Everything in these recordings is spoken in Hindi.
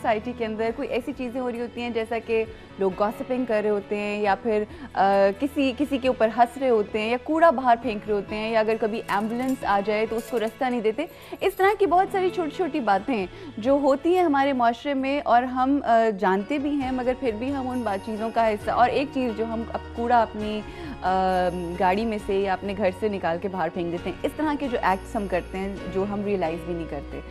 सोसाइटी के अंदर कोई ऐसी चीज़ें हो रही होती हैं जैसा कि लोग गॉसिपिंग कर रहे होते हैं या फिर किसी के ऊपर हंस रहे होते हैं या कूड़ा बाहर फेंक रहे होते हैं या अगर कभी एम्बुलेंस आ जाए तो उसको रास्ता नहीं देते, इस तरह की बहुत सारी छोटी छोटी बातें जो होती हैं हमारे माशरे में और हम जानते भी हैं मगर फिर भी हम उन चीज़ों का हिस्सा। और एक चीज़ जो हम कूड़ा अपनी गाड़ी में से या अपने घर से निकाल के बाहर फेंक देते हैं, इस तरह के जो एक्ट्स हम करते हैं जो हम रियलाइज़ भी नहीं करते,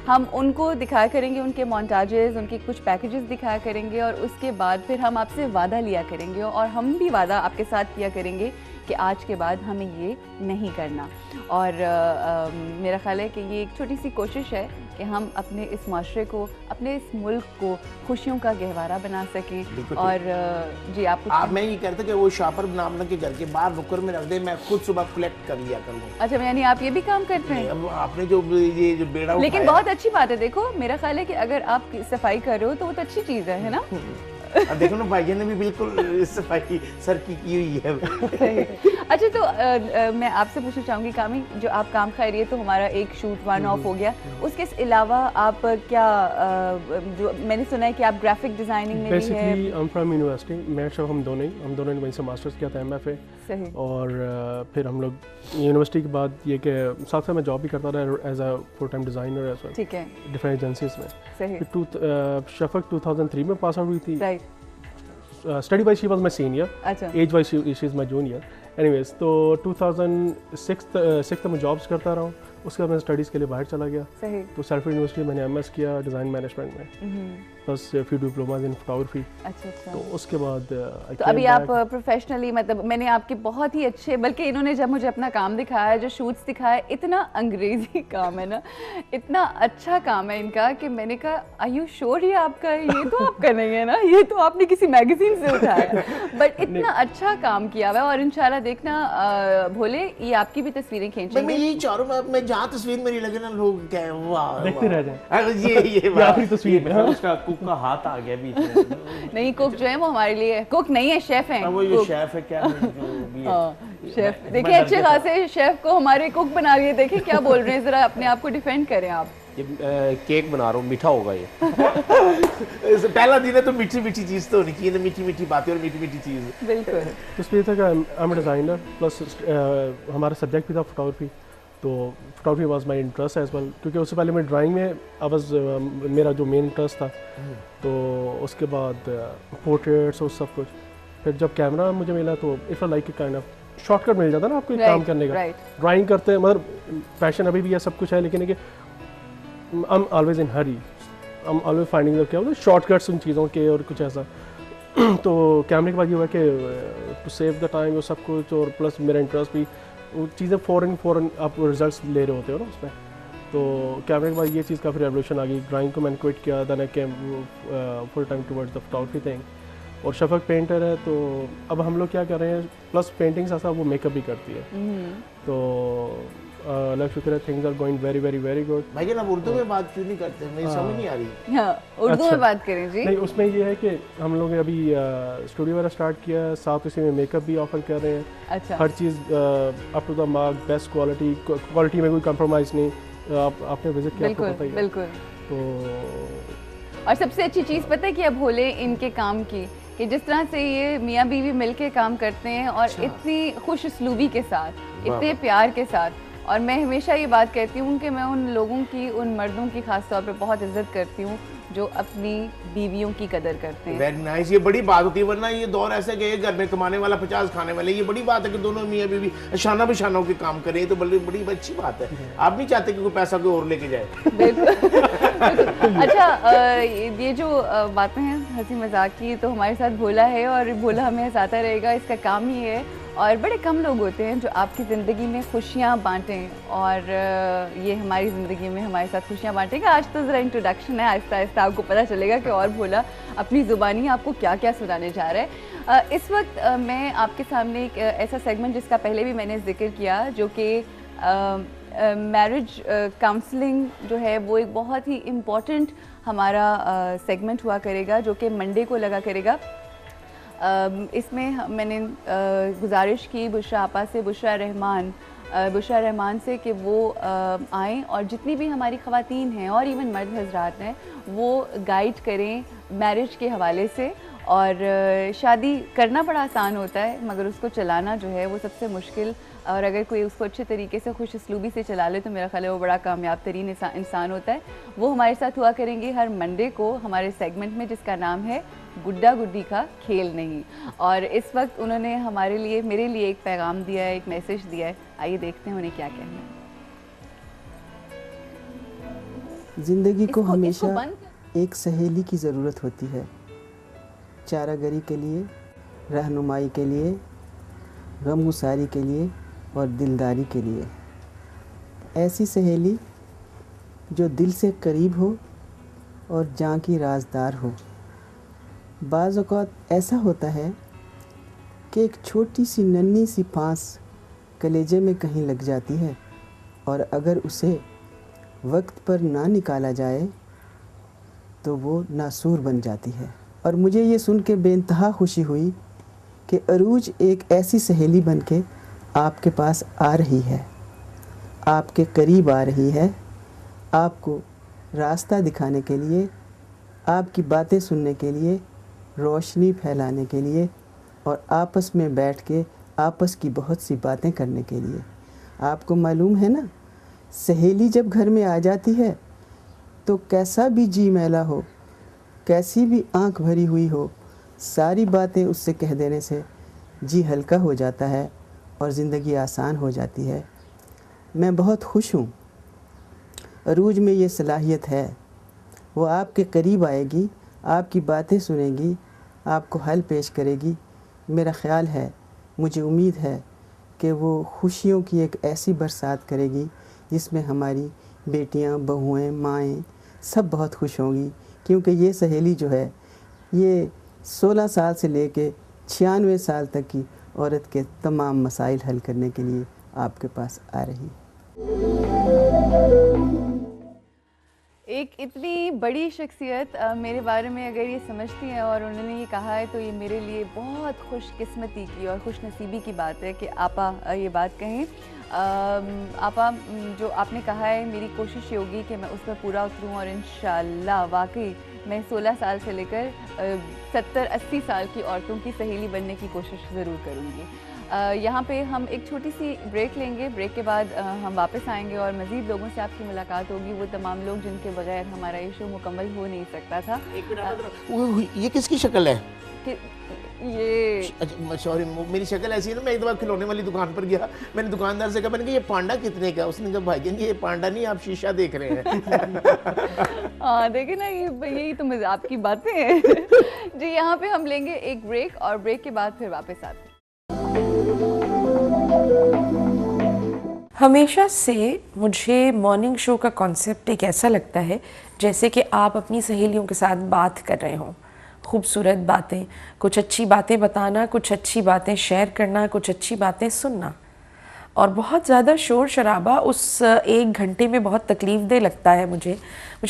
हम उनको दिखाया करेंगे, उनके मोन्टाजेस, उनके कुछ पैकेजेस दिखाया करेंगे और उसके बाद फिर हम आपसे वादा लिया करेंगे और हम भी वादा आपके साथ किया करेंगे कि आज के बाद हमें ये नहीं करना। और मेरा ख्याल है कि ये एक छोटी सी कोशिश है कि हम अपने इस माशरे को, अपने इस मुल्क को खुशियों का गहवारा बना सकें। और जी आप मैं ये कहता कि वो शॉपर बना के घर के बाहर नुक्कड़ में रख दे, मैं खुद सुबह कलेक्ट कर लिया करूँ। अच्छा, यानी आप ये भी काम करते हैं? अब आपने जो ये जो बेड़ा, लेकिन बहुत अच्छी बात है। देखो मेरा ख्याल है कि अगर आप सफाई कर रहे हो तो वो तो अच्छी चीज़ है ना। देखो ना भाई ने भी बिल्कुल सफाई सर की हुई है। अच्छा, तो मैं आपसे पूछना चाहूँगी कामी, जो आप काम खैरियत तो हमारा एक शूट वन ऑफ हो गया, उसके अलावा आप क्या जो मैंने सुना है कि आप ग्राफिक डिज़ाइनिंग में भी हैं। Basically I am from university, मैं शो हम दोनों ने वहीं से मास्टर्स किया था MFA। सही। और फिर हम लोग यूनिवर्सिटी के बाद ये कि साथ साथ मैं जॉब भी करता रहा as a full time designer as well. ठीक है। डिफरेंट एजेंसीज में। सही। फिर शफक 2003 में पास आउट हुई थी। Right. Study wise she was my senior. अच्छा। Age wise she is my junior. Anyways, तो 2006 तक मैं जॉब्स करता रहा हूँ, उसके बाद मैं स्टडीज़ के लिए बाहर चला गया। सही। तो सैलफोर्ड यूनिवर्सिटी मैंने MS किया डिज़ाइन मैनेजमेंट में, plus few diplomas in photography. अच्छा अच्छा। तो उसके बाद तो अभी आप प्रोफेशनली, मतलब मैंने आपके बहुत ही अच्छे, बल्कि इन्होंने जब मुझे अपना काम दिखाया, जो शूट्स दिखाया, इतना अंग्रेजी काम है ना, इतना अच्छा काम है इनका कि मैंने कहा आर यू श्योर ये आपका है? ये तो आप करेंगे ना, ये तो आपने किसी मैगजीन से उठाया। बट इतना अच्छा काम किया हुआ है और इंशाल्लाह देखना भोले ये आपकी भी तस्वीरें खींचेंगे। मैं यही चाह रहा हूं, मैं जहाँ तस्वीर मेरी लगे ना लोग कहें वाह देखते रह जाएं। ये आखिरी तस्वीर में उसका कुक का हाथ आ गया बीच में। नहीं, कुक जो है वो हमारे लिए कुक नहीं है, शेफ हैं। वो ये शेफ है क्या है जो भी है। शेफ देखिए, अच्छे खासे शेफ को हमारे कुक बना लिए। देखिए क्या बोल रहे हैं, जरा अपने आप को डिफेंड करें आप। ये केक बना रहा हूँ, मीठा होगा ये। पहला दिन है तो मीठी मीठी चीज तो होनी चाहिए ना, मीठी मीठी बातें और मीठी मीठी चीज। बिल्कुल। तो इसलिए था कि आई एम डिज़ाइनर, प्लस हमारा सब्जेक्ट भी था फोटोग्राफी, तो photography was my interest as well, क्योंकि उससे पहले मैं ड्राइंग में मेरा जो मेन इंटरेस्ट था। तो उसके बाद पोर्ट्रेट्स और सब कुछ। फिर जब कैमरा मुझे मिला तो it was like kind of shortcut मिल जाता ना आपको काम करने का। ड्राइंग करते हैं मगर पैशन अभी भी है, सब कुछ है, लेकिन I am always in Hari, I am always finding क्या बोलते हैं शॉर्टकट्स उन चीज़ों के और कुछ ऐसा। तो कैमरे के बाद ये हुआ कि टू सेव द टाइम और सब कुछ, और प्लस मेरा इंटरेस्ट भी वो चीज़ें फ़ौरन आप रिजल्ट्स ले रहे होते हो ना उसमें। तो कैमरे के बाद ये चीज़ काफ़ी रेवोल्यूशन आ गई। ड्राइंग को मैंने क्विट किया, then I came full time towards the photography thing. और शफक पेंटर है, तो अब हम लोग क्या कर रहे हैं, प्लस पेंटिंग्स ऐसा वो मेकअप भी करती है। तो अल्लाह शुक्र है, things are going very very very good. भाई जब आप उर्दू में बात क्यों नहीं करते, मुझे समझ नहीं आ रही। हाँ, उर्दू में बात करें जी। नहीं, उसमें ये है कि हम लोग ने अभी स्टूडियो वगैरह स्टार्ट किया है, साथ उसी में मेकअप भी ऑफर कर रहे हैं। अच्छा। हर चीज़ up to the mark, best quality में कोई कंप्रोमाइज़ नहीं। आपने विजिट किया, आपको पता ही है। बिल्कुल। तो और सबसे अच्छी चीज़ पता है क्या भोले इनके काम की, कि जिस तरह से ये मियाँ बीवी मिलके काम करते हैं और इतनी खुश उसलूबी के साथ, इतने प्यार के साथ। और मैं हमेशा ये बात कहती हूँ कि मैं उन लोगों की, उन मर्दों की खास तौर पे बहुत इज्जत करती हूँ जो अपनी बीवियों की कदर करते हैं। Very nice. ये बड़ी बात होती है, वरना ये दौर ऐसे कि घर में कमाने वाला 50 खाने वाले। ये बड़ी बात है कि दोनों मियाँ बीवी शाना बिशाना के काम करें, तो बड़ी अच्छी बात है। आप नहीं चाहते कि कोई पैसा कोई और लेके जाए। बिल्कुल। अच्छा, ये जो बातें हैं हंसी मजाक की, तो हमारे साथ भोला है और भोला हमें हंसाता रहेगा, इसका काम ही है। और बड़े कम लोग होते हैं जो आपकी ज़िंदगी में खुशियाँ बांटें, और ये हमारी ज़िंदगी में हमारे साथ खुशियाँ बांटेगा। आज तो ज़रा इंट्रोडक्शन है, आहिस्ता आहिस्ता आपको पता चलेगा कि और भोला अपनी ज़ुबानी आपको क्या क्या सुनाने जा रहा है। इस वक्त मैं आपके सामने एक ऐसा सेगमेंट जिसका पहले भी मैंने जिक्र किया, जो कि मैरिज काउंसलिंग जो है वो एक बहुत ही इम्पॉर्टेंट हमारा सेगमेंट हुआ करेगा, जो कि मंडे को लगा करेगा। इसमें मैंने गुजारिश की बुशरा आपा से, बुशरा रहमान बुशरा रहमान से कि वो आएँ और जितनी भी हमारी ख़वातीन हैं और इवन मर्द हजरात हैं वो गाइड करें मैरिज के हवाले से। और शादी करना बड़ा आसान होता है मगर उसको चलाना जो है वो सबसे मुश्किल, और अगर कोई उसको अच्छे तरीके से खुश उसलूबी से चला ले तो मेरा ख्याल है वो बड़ा कामयाब तरीन इंसान होता है। वो हमारे साथ हुआ करेंगे हर मंडे को हमारे सेगमेंट में जिसका नाम है गुड्डा गुड्डी का खेल नहीं। और इस वक्त उन्होंने हमारे लिए मेरे लिए एक पैगाम दिया है, एक मैसेज दिया है। आइए देखते हैं उन्हें क्या कहना है। ज़िंदगी को हमेशा एक सहेली की ज़रूरत होती है, चारागरी के लिए, रहनुमाई के लिए, गमगुसारी के लिए और दिलदारी के लिए। ऐसी सहेली जो दिल से करीब हो और जान की राजदार हो। बाज़ औक़ात ऐसा होता है कि एक छोटी सी नन्ही सी फांस कलेजे में कहीं लग जाती है और अगर उसे वक्त पर ना निकाला जाए तो वो नासूर बन जाती है। और मुझे ये सुन के बेइंतहा खुशी हुई कि अरूज एक ऐसी सहेली बन के आपके पास आ रही है, आपके करीब आ रही है, आपको रास्ता दिखाने के लिए, आपकी बातें सुनने के लिए, रोशनी फैलाने के लिए और आपस में बैठ के आपस की बहुत सी बातें करने के लिए। आपको मालूम है ना, सहेली जब घर में आ जाती है तो कैसा भी जी मैला हो, कैसी भी आंख भरी हुई हो, सारी बातें उससे कह देने से जी हल्का हो जाता है और ज़िंदगी आसान हो जाती है। मैं बहुत खुश हूँ अरूज में ये सलाहियत है। वो आपके करीब आएगी, आपकी बातें सुनेगी, आपको हल पेश करेगी। मेरा ख़्याल है, मुझे उम्मीद है कि वो खुशियों की एक ऐसी बरसात करेगी जिसमें हमारी बेटियाँ, बहुएँ, माएँ सब बहुत खुश होंगी, क्योंकि ये सहेली जो है ये 16 साल से लेके 96 साल तक की औरत के तमाम मसाइल हल करने के लिए आपके पास आ रही है। एक इतनी बड़ी शख्सियत मेरे बारे में अगर ये समझती है और उन्होंने ये कहा है तो ये मेरे लिए बहुत खुशकिस्मती की और खुशनसीबी की बात है कि आपा ये बात कहें। आपा जो आपने कहा है, मेरी कोशिश ये होगी कि मैं उस पर पूरा उतरूँ और इंशाल्लाह वाकई मैं 16 साल से लेकर 70-80 साल की औरतों की सहेली बनने की कोशिश ज़रूर करूँगी। यहाँ पे हम एक छोटी सी ब्रेक लेंगे। ब्रेक के बाद हम वापस आएंगे और मज़ीद लोगों से आपकी मुलाकात होगी, वो तमाम लोग जिनके बगैर हमारा ये शो मुकम्मल हो नहीं सकता था। ये किसकी शक्ल है? ये सॉरी, मेरी शक्ल ऐसी है ना। मैं एक दफ़ा खिलौने वाली दुकान पर गया, मैंने दुकानदार से कहा, मैंने कहा ये पांडा कितने का? उसने कहा भाईजान ये पांडा नहीं, आप शीशा देख रहे हैं। हाँ देखिए ना, यही तो मज़ाक की बातें हैं। जी, यहाँ पे हम लेंगे एक ब्रेक और ब्रेक के बाद फिर वापस आते हैं। हमेशा से मुझे मॉर्निंग शो का कॉन्सेप्ट एक ऐसा लगता है जैसे कि आप अपनी सहेलियों के साथ बात कर रहे हों, खूबसूरत बातें, कुछ अच्छी बातें बताना, कुछ अच्छी बातें शेयर करना, कुछ अच्छी बातें सुनना। और बहुत ज़्यादा शोर शराबा उस 1 घंटे में बहुत तकलीफ़देह लगता है मुझे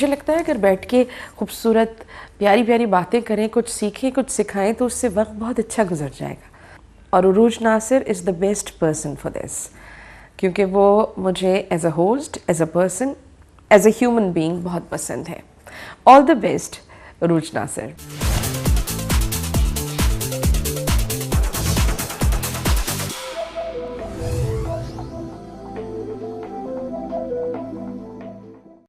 लगता है अगर बैठ के खूबसूरत प्यारी प्यारी बातें करें, कुछ सीखें, कुछ सिखाएं तो उससे वक्त बहुत अच्छा गुजर जाएगा। और Urooj Nasir is the best person for this, क्योंकि वो मुझे as a host, as a person, as a human being बहुत पसंद है। All the best Urooj Nasir.